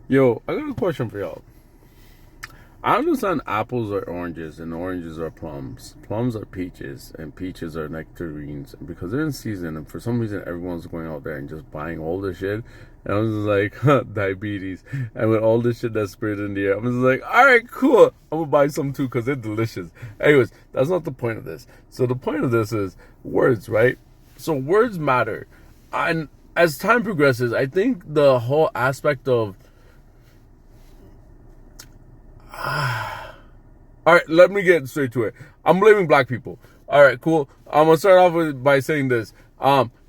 Yo, I got a question for y'all. I understand apples are oranges and oranges are plums. Plums are peaches and peaches are nectarines. And because they're in season and for some reason everyone's going out there and just buying all this shit. And I was just like, huh, diabetes. And with all this shit that's sprayed in the air, I'm just like, alright, cool. I'm gonna buy some too because they're delicious. Anyways, that's not the point of this. So the point of this is words, right? So words matter. And as time progresses, I think the whole aspect of all right, let me get straight to it. I'm blaming black people. All right, cool. I'm gonna start off by saying this.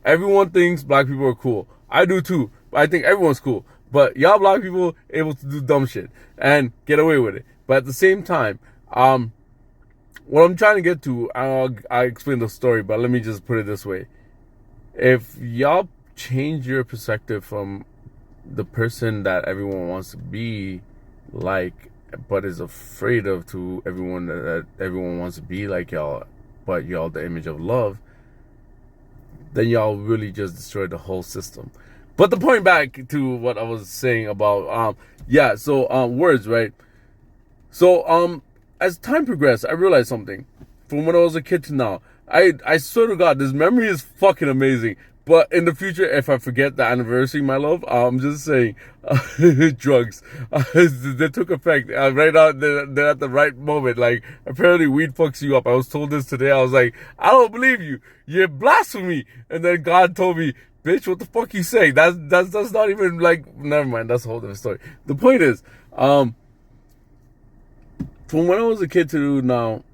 Everyone thinks black people are cool. I do too. I think everyone's cool. But y'all black people able to do dumb shit and get away with it. But at the same time, what I'm trying to get to, I'll explain the story. But let me just put it this way: if y'all change your perspective from the person that everyone wants to be like but is afraid of to everyone that everyone wants to be like y'all but y'all the image of love, then y'all really just destroyed the whole system. But the point back to what I was saying about words, right? So as time progressed I realized something from when I was a kid to now. I swear to God, this memory is fucking amazing. But in the future, if I forget the anniversary, my love, I'm just saying, drugs, they took effect right out they're at the right moment. Like, apparently weed fucks you up. I was told this today. I was like, I don't believe you. You're blasphemy. And then God told me, bitch, what the fuck you say? That's not even like, never mind. That's a whole different story. The point is, from when I was a kid to now,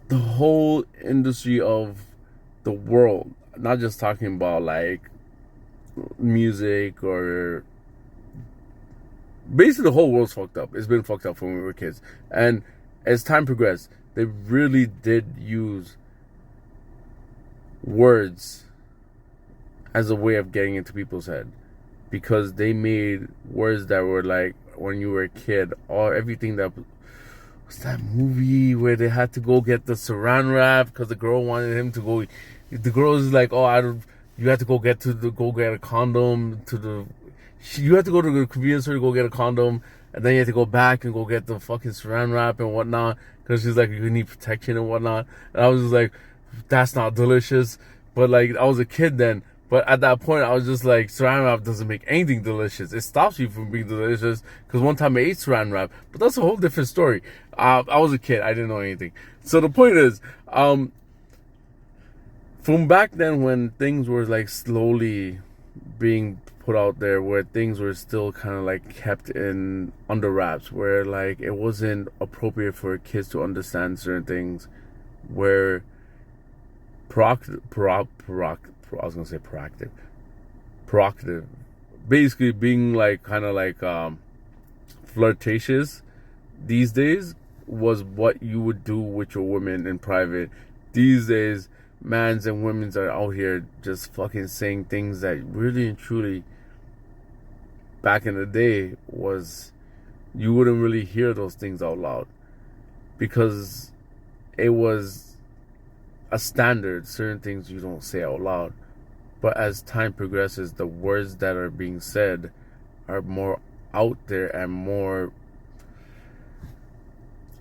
the whole industry of the world, not just talking about like music or basically the whole world's fucked up. It's been fucked up from when we were kids. And as time progressed, they really did use words as a way of getting into people's head. Because they made words that were like when you were a kid, or everything that was that movie where they had to go get the saran wrap because the girl wanted him to go. The girl is like, oh, I don't. You have to go get a condom to the. You have to go to the convenience store to go get a condom, and then you have to go back and go get the fucking saran wrap and whatnot because she's like, you need protection and whatnot. And I was just like, that's not delicious. But like, I was a kid then. But at that point, I was just like, saran wrap doesn't make anything delicious. It stops you from being delicious. Because one time I ate saran wrap, but that's a whole different story. I was a kid. I didn't know anything. So the point is, from back then when things were like slowly being put out there, where things were still kind of like kept in under wraps, where like it wasn't appropriate for kids to understand certain things, where I was gonna say proactive, basically being like kind of like flirtatious these days was what you would do with your women in private. These days, mans and women's are out here just fucking saying things that really and truly back in the day was you wouldn't really hear those things out loud because it was a standard. Certain things you don't say out loud. But as time progresses, the words that are being said are more out there and more.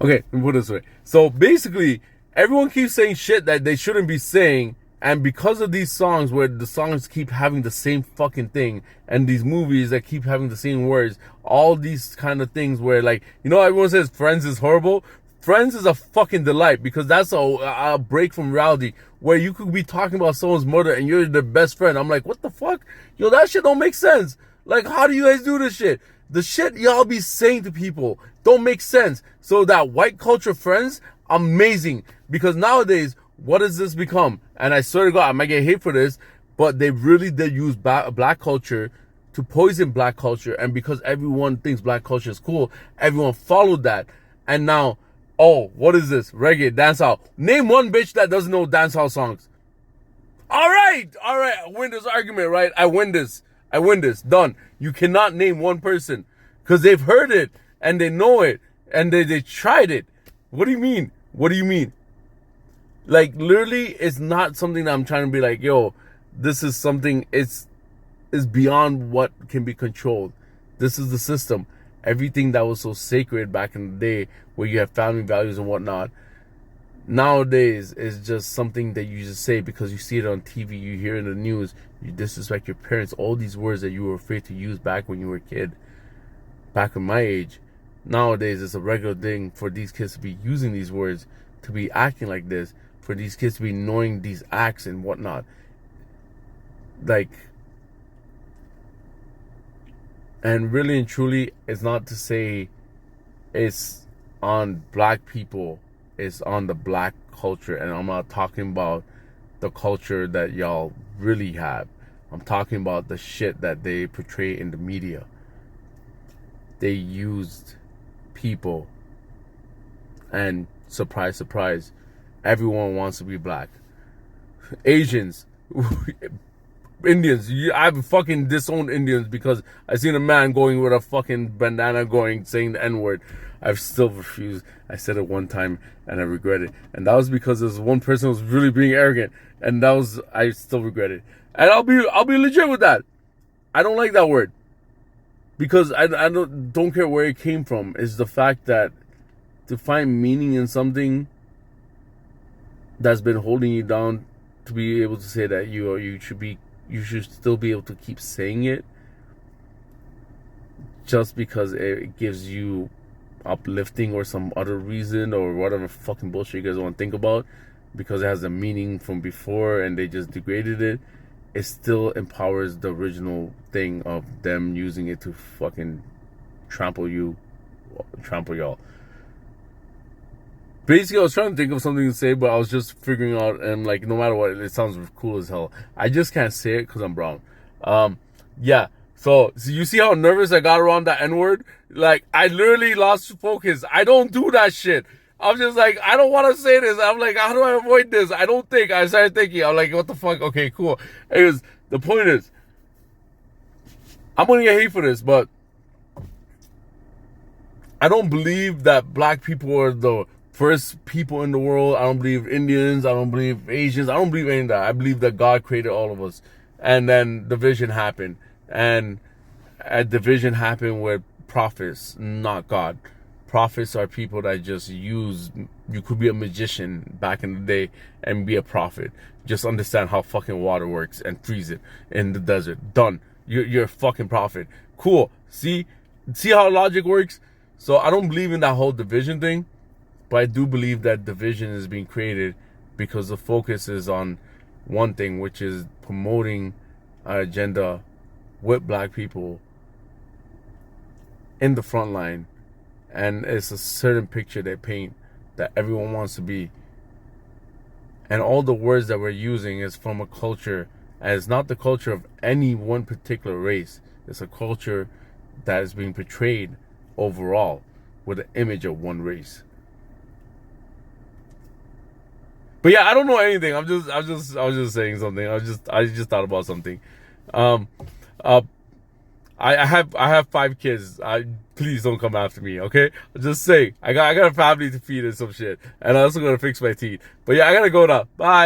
Okay, let me put it this way. So basically, everyone keeps saying shit that they shouldn't be saying, and because of these songs where the songs keep having the same fucking thing, and these movies that keep having the same words, all these kind of things where like, everyone says Friends is horrible. Friends is a fucking delight because that's a break from reality where you could be talking about someone's murder and you're their best friend. I'm like, what the fuck? Yo, that shit don't make sense. Like, how do you guys do this shit? The shit y'all be saying to people don't make sense. So that white culture Friends, amazing. Because nowadays, what does this become? And I swear to God, I might get hate for this, but they really did use black culture to poison black culture. And because everyone thinks black culture is cool, everyone followed that. And now, oh, what is this? Reggae, dancehall. Name one bitch that doesn't know dancehall songs. All right. I win this argument, right? I win this. Done. You cannot name one person because they've heard it and they know it and they tried it. What do you mean? Like, literally, it's not something that I'm trying to be like, yo, this is something, it's beyond what can be controlled. This is the system. Everything that was so sacred back in the day, where you have family values and whatnot, nowadays is just something that you just say because you see it on TV, you hear it in the news, you disrespect your parents. All these words that you were afraid to use back when you were a kid, back in my age, nowadays it's a regular thing for these kids to be using these words, to be acting like this, for these kids to be knowing these acts and whatnot. Like, and really and truly, it's not to say it's on black people, it's on the black culture. And I'm not talking about the culture that y'all really have. I'm talking about the shit that they portray in the media. They used people, and surprise, surprise, everyone wants to be black. Asians, Indians, I've fucking disowned Indians because I seen a man going with a fucking bandana saying the N-word. I've still refused. I said it one time and I regret it. And that was because there's one person who was really being arrogant. And I still regret it. And I'll be legit with that. I don't like that word. Because I don't care where it came from. It's the fact that to find meaning in something that's been holding you down, to be able to say that you should still be able to keep saying it just because it gives you uplifting or some other reason or whatever fucking bullshit you guys want to think about, because it has a meaning from before and they just degraded it. It still empowers the original thing of them using it to fucking trample y'all. Basically, I was trying to think of something to say, but I was just figuring out, and like, no matter what, it sounds cool as hell. I just can't say it because I'm brown. Yeah. So you see how nervous I got around that N-word? Like, I literally lost focus. I don't do that shit. I'm just like, I don't want to say this. I'm like, how do I avoid this? I started thinking. I'm like, what the fuck? Okay, cool. Anyways, the point is, I'm going to get hate for this, but I don't believe that black people are the first people in the world. I don't believe Indians. I don't believe Asians. I don't believe any of that. I believe that God created all of us. And then division happened. And a division happened with prophets, not God. Prophets are people that just use, you could be a magician back in the day and be a prophet. Just understand how fucking water works and freeze it in the desert. Done. You're a fucking prophet. Cool. See how logic works? So I don't believe in that whole division thing, but I do believe that division is being created because the focus is on one thing, which is promoting our agenda with black people in the front line. And it's a certain picture they paint that everyone wants to be. And all the words that we're using is from a culture, and it's not the culture of any one particular race. It's a culture that is being portrayed overall with an image of one race. But yeah, I don't know anything. I was just saying something. I just thought about something. I have 5 kids. Please don't come after me, okay? Just say I got a family to feed and some shit, and I also gotta fix my teeth. But yeah, I gotta go now. Bye.